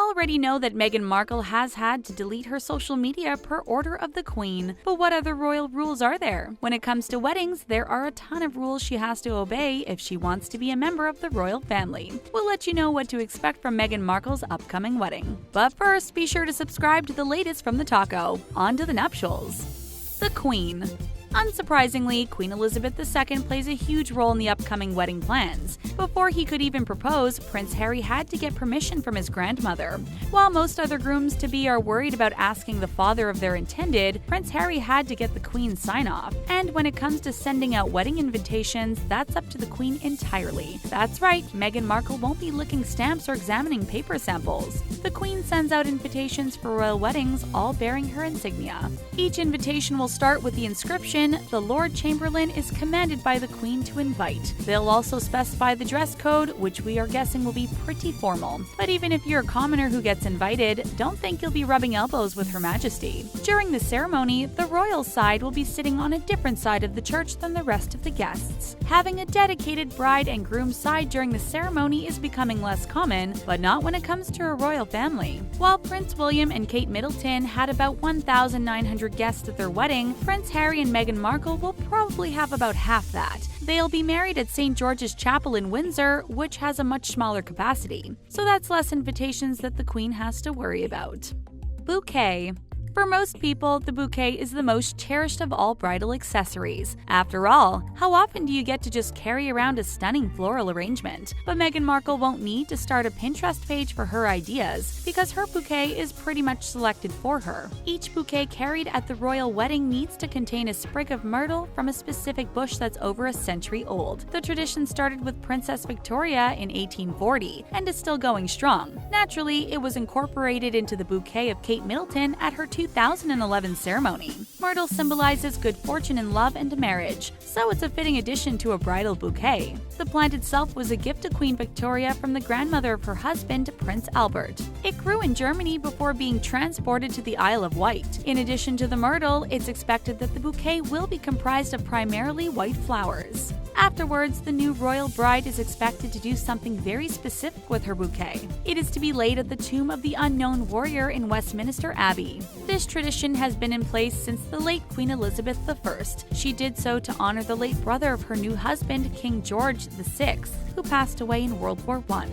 already know that Meghan Markle has had to delete her social media per order of the Queen. But what other royal rules are there? When it comes to weddings, there are a ton of rules she has to obey if she wants to be a member of the royal family. We'll let you know what to expect from Meghan Markle's upcoming wedding. But first, be sure to subscribe to the latest from the taco. On to the nuptials. The Queen. Unsurprisingly, Queen Elizabeth II plays a huge role in the upcoming wedding plans. Before he could even propose, Prince Harry had to get permission from his grandmother. While most other grooms-to-be are worried about asking the father of their intended, Prince Harry had to get the Queen's sign-off. And when it comes to sending out wedding invitations, that's up to the Queen entirely. That's right, Meghan Markle won't be licking stamps or examining paper samples. The Queen sends out invitations for royal weddings, all bearing her insignia. Each invitation will start with the inscription, "The Lord Chamberlain is commanded by the Queen to invite." They'll also specify the dress code, which we are guessing will be pretty formal. But even if you're a commoner who gets invited, don't think you'll be rubbing elbows with Her Majesty. During the ceremony, the royal side will be sitting on a different side of the church than the rest of the guests. Having a dedicated bride and groom side during the ceremony is becoming less common, but not when it comes to a royal family. While Prince William and Kate Middleton had about 1,900 guests at their wedding, Prince Harry and Meghan Markle will probably have about half that. They'll be married at St. George's Chapel in Windsor, which has a much smaller capacity. So that's less invitations that the Queen has to worry about. Bouquet. For most people, the bouquet is the most cherished of all bridal accessories. After all, how often do you get to just carry around a stunning floral arrangement? But Meghan Markle won't need to start a Pinterest page for her ideas, because her bouquet is pretty much selected for her. Each bouquet carried at the royal wedding needs to contain a sprig of myrtle from a specific bush that's over a century old. The tradition started with Princess Victoria in 1840 and is still going strong. Naturally, it was incorporated into the bouquet of Kate Middleton at her 2011 ceremony. Myrtle symbolizes good fortune in love and marriage, so it's a fitting addition to a bridal bouquet. The plant itself was a gift to Queen Victoria from the grandmother of her husband, Prince Albert. It grew in Germany before being transported to the Isle of Wight. In addition to the myrtle, it's expected that the bouquet will be comprised of primarily white flowers. Afterwards, the new royal bride is expected to do something very specific with her bouquet. It is to be laid at the tomb of the unknown warrior in Westminster Abbey. This tradition has been in place since the late Queen Elizabeth I. She did so to honor the late brother of her new husband, King George VI, who passed away in World War I.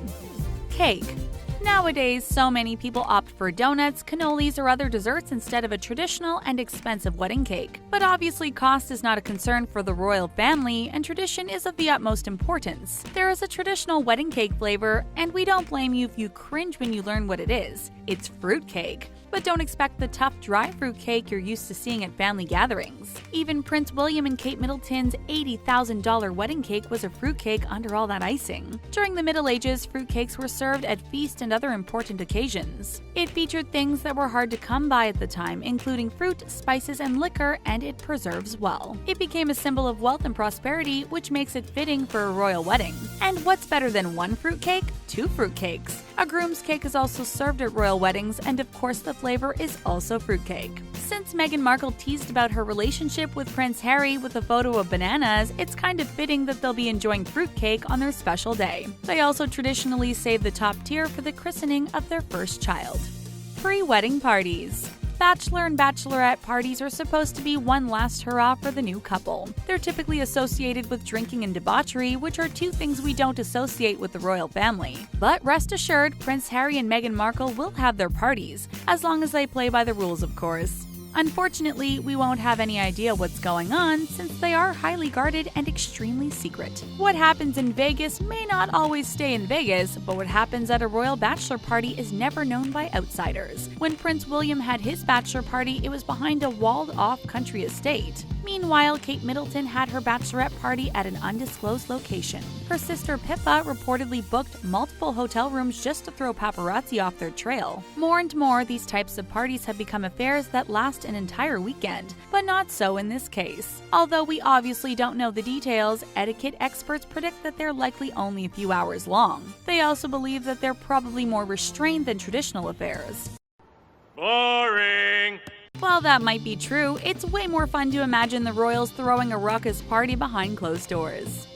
Cake. Nowadays, so many people opt for donuts, cannolis, or other desserts instead of a traditional and expensive wedding cake. But obviously, cost is not a concern for the royal family, and tradition is of the utmost importance. There is a traditional wedding cake flavor, and we don't blame you if you cringe when you learn what it is. It's fruitcake. But don't expect the tough, dry fruit cake you're used to seeing at family gatherings. Even Prince William and Kate Middleton's $80,000 wedding cake was a fruitcake under all that icing. During the Middle Ages, fruitcakes were served at feasts and other important occasions. It featured things that were hard to come by at the time, including fruit, spices, and liquor, and it preserves well. It became a symbol of wealth and prosperity, which makes it fitting for a royal wedding. And what's better than one fruitcake? Two fruitcakes. A groom's cake is also served at royal weddings, and of course the flavor is also fruitcake. Since Meghan Markle teased about her relationship with Prince Harry with a photo of bananas, it's kind of fitting that they'll be enjoying fruitcake on their special day. They also traditionally save the top tier for the christening of their first child. Pre-wedding parties. Bachelor and bachelorette parties are supposed to be one last hurrah for the new couple. They're typically associated with drinking and debauchery, which are two things we don't associate with the royal family. But rest assured, Prince Harry and Meghan Markle will have their parties, as long as they play by the rules, of course. Unfortunately, we won't have any idea what's going on since they are highly guarded and extremely secret. What happens in Vegas may not always stay in Vegas, but what happens at a royal bachelor party is never known by outsiders. When Prince William had his bachelor party, it was behind a walled-off country estate. Meanwhile, Kate Middleton had her bachelorette party at an undisclosed location. Her sister Pippa reportedly booked multiple hotel rooms just to throw paparazzi off their trail. More and more, these types of parties have become affairs that last an entire weekend, but not so in this case. Although we obviously don't know the details, etiquette experts predict that they're likely only a few hours long. They also believe that they're probably more restrained than traditional affairs. Boring! While that might be true, it's way more fun to imagine the royals throwing a ruckus party behind closed doors.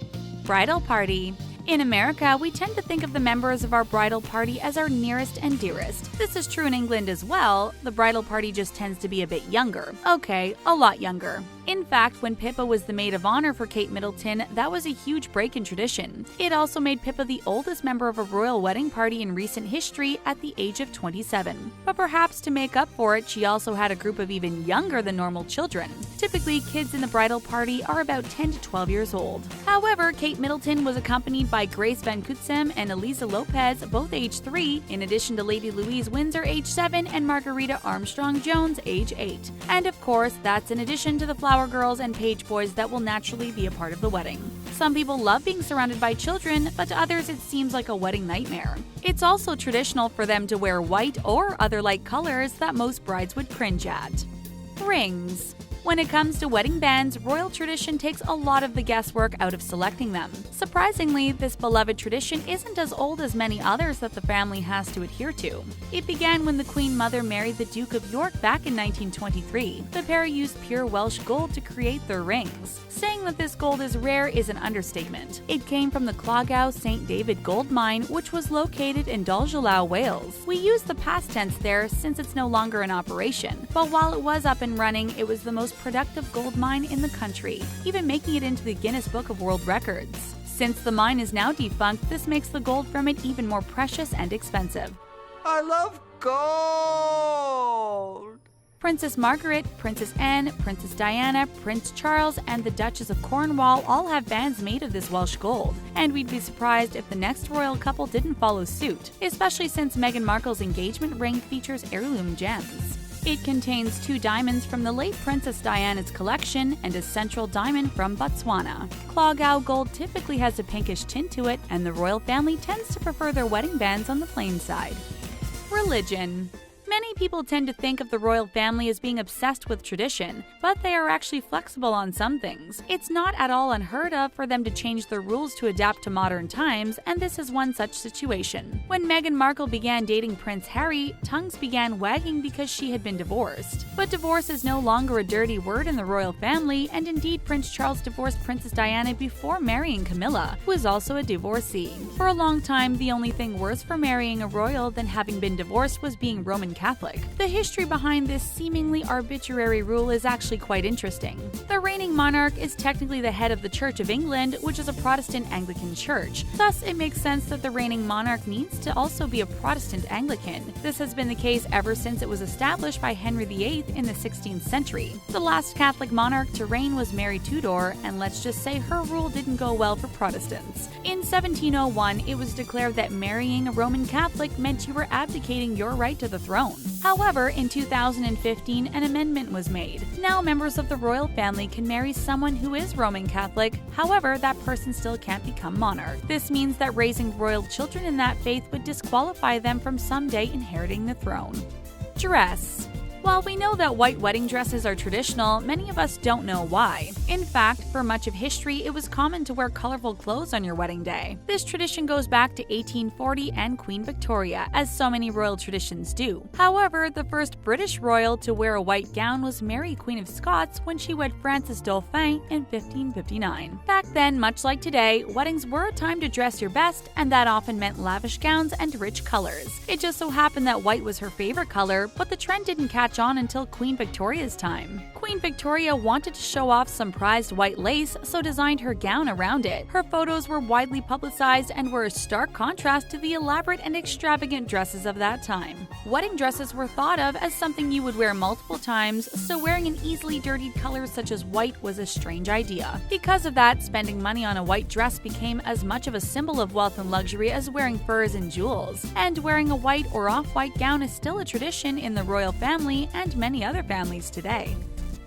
Bridal party. In America, we tend to think of the members of our bridal party as our nearest and dearest. This is true in England as well. The bridal party just tends to be a bit younger. Okay, a lot younger. In fact, when Pippa was the maid of honor for Kate Middleton, that was a huge break in tradition. It also made Pippa the oldest member of a royal wedding party in recent history at the age of 27. But perhaps to make up for it, she also had a group of even younger than normal children. Typically, kids in the bridal party are about 10 to 12 years old. However, Kate Middleton was accompanied by Grace Van Cutsem and Elisa Lopez, both age 3, in addition to Lady Louise Windsor, age 7, and Margarita Armstrong-Jones, age 8. And of course, that's in addition to the Flower Girls and Page Boys that will naturally be a part of the wedding. Some people love being surrounded by children, but to others it seems like a wedding nightmare. It's also traditional for them to wear white or other light colors that most brides would cringe at. Rings. When it comes to wedding bands, royal tradition takes a lot of the guesswork out of selecting them. Surprisingly, this beloved tradition isn't as old as many others that the family has to adhere to. It began when the Queen Mother married the Duke of York back in 1923. The pair used pure Welsh gold to create their rings. Saying that this gold is rare is an understatement. It came from the Clogau St. David gold mine, which was located in Dolgellau, Wales. We use the past tense there since it's no longer in operation, but while it was up and running, it was the most productive gold mine in the country, even making it into the Guinness Book of World Records. Since the mine is now defunct, this makes the gold from it even more precious and expensive. I love gold! Princess Margaret, Princess Anne, Princess Diana, Prince Charles, and the Duchess of Cornwall all have bands made of this Welsh gold, and we'd be surprised if the next royal couple didn't follow suit, especially since Meghan Markle's engagement ring features heirloom gems. It contains 2 diamonds from the late Princess Diana's collection and a central diamond from Botswana. Clogau gold typically has a pinkish tint to it, and the royal family tends to prefer their wedding bands on the plain side. Religion. Many people tend to think of the royal family as being obsessed with tradition, but they are actually flexible on some things. It's not at all unheard of for them to change their rules to adapt to modern times, and this is one such situation. When Meghan Markle began dating Prince Harry, tongues began wagging because she had been divorced. But divorce is no longer a dirty word in the royal family, and indeed Prince Charles divorced Princess Diana before marrying Camilla, who is also a divorcee. For a long time, the only thing worse for marrying a royal than having been divorced was being Roman Catholic. The history behind this seemingly arbitrary rule is actually quite interesting. The reigning monarch is technically the head of the Church of England, which is a Protestant Anglican church. Thus, it makes sense that the reigning monarch needs to also be a Protestant Anglican. This has been the case ever since it was established by Henry VIII in the 16th century. The last Catholic monarch to reign was Mary Tudor, and let's just say her rule didn't go well for Protestants. In 1701, it was declared that marrying a Roman Catholic meant you were abdicating your right to the throne. However, in 2015, an amendment was made. Now members of the royal family can marry someone who is Roman Catholic, however, that person still can't become monarch. This means that raising royal children in that faith would disqualify them from someday inheriting the throne. Dress. While we know that white wedding dresses are traditional, many of us don't know why. In fact, for much of history, it was common to wear colorful clothes on your wedding day. This tradition goes back to 1840 and Queen Victoria, as so many royal traditions do. However, the first British royal to wear a white gown was Mary, Queen of Scots, when she wed Francis Dauphin in 1559. Back then, much like today, weddings were a time to dress your best, and that often meant lavish gowns and rich colors. It just so happened that white was her favorite color, but the trend didn't catch on until Queen Victoria's time. Queen Victoria wanted to show off some prized white lace, so designed her gown around it. Her photos were widely publicized and were a stark contrast to the elaborate and extravagant dresses of that time. Wedding dresses were thought of as something you would wear multiple times, so wearing an easily dirtied color such as white was a strange idea. Because of that, spending money on a white dress became as much of a symbol of wealth and luxury as wearing furs and jewels. And wearing a white or off-white gown is still a tradition in the royal family and many other families today.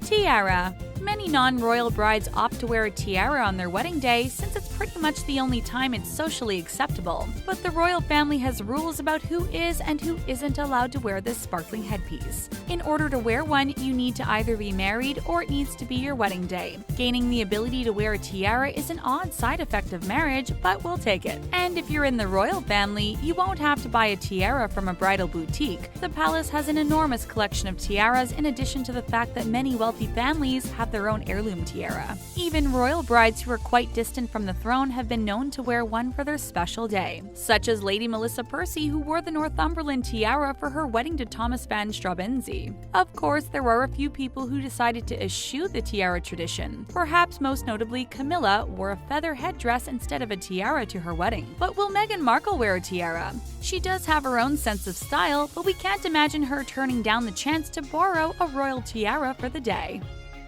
Tiara. Many non-royal brides opt to wear a tiara on their wedding day since it's pretty much the only time it's socially acceptable. But the royal family has rules about who is and who isn't allowed to wear this sparkling headpiece. In order to wear one, you need to either be married or it needs to be your wedding day. Gaining the ability to wear a tiara is an odd side effect of marriage, but we'll take it. And if you're in the royal family, you won't have to buy a tiara from a bridal boutique. The palace has an enormous collection of tiaras in addition to the fact that many wealthy families have their own heirloom tiara. Even royal brides who are quite distant from the throne have been known to wear one for their special day, such as Lady Melissa Percy, who wore the Northumberland tiara for her wedding to Thomas Van Straubenzee. Of course, there are a few people who decided to eschew the tiara tradition. Perhaps most notably, Camilla wore a feather headdress instead of a tiara to her wedding. But will Meghan Markle wear a tiara? She does have her own sense of style, but we can't imagine her turning down the chance to borrow a royal tiara for the day.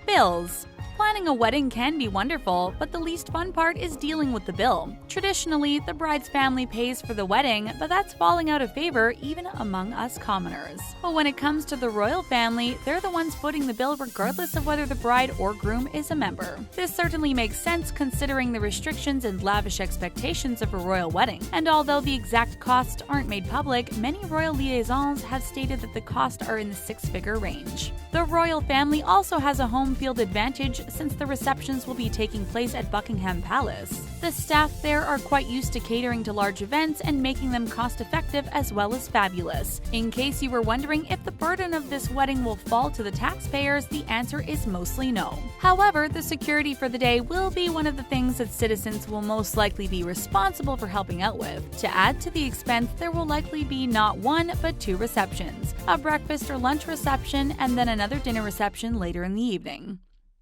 Bills. Planning a wedding can be wonderful, but the least fun part is dealing with the bill. Traditionally, the bride's family pays for the wedding, but that's falling out of favor even among us commoners. But when it comes to the royal family, they're the ones footing the bill regardless of whether the bride or groom is a member. This certainly makes sense considering the restrictions and lavish expectations of a royal wedding. And although the exact costs aren't made public, many royal liaisons have stated that the costs are in the six-figure range. The royal family also has a home field advantage since the receptions will be taking place at Buckingham Palace. The staff there are quite used to catering to large events and making them cost-effective as well as fabulous. In case you were wondering if the burden of this wedding will fall to the taxpayers, the answer is mostly no. However, the security for the day will be one of the things that citizens will most likely be responsible for helping out with. To add to the expense, there will likely be not one but two receptions, a breakfast or lunch reception and then another dinner reception later in the evening.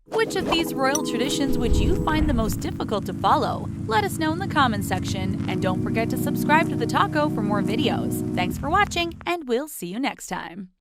Which of these royal traditions would you find the most difficult to follow? Let us know in the comments section, and don't forget to subscribe to The Taco for more videos. Thanks for watching, and we'll see you next time.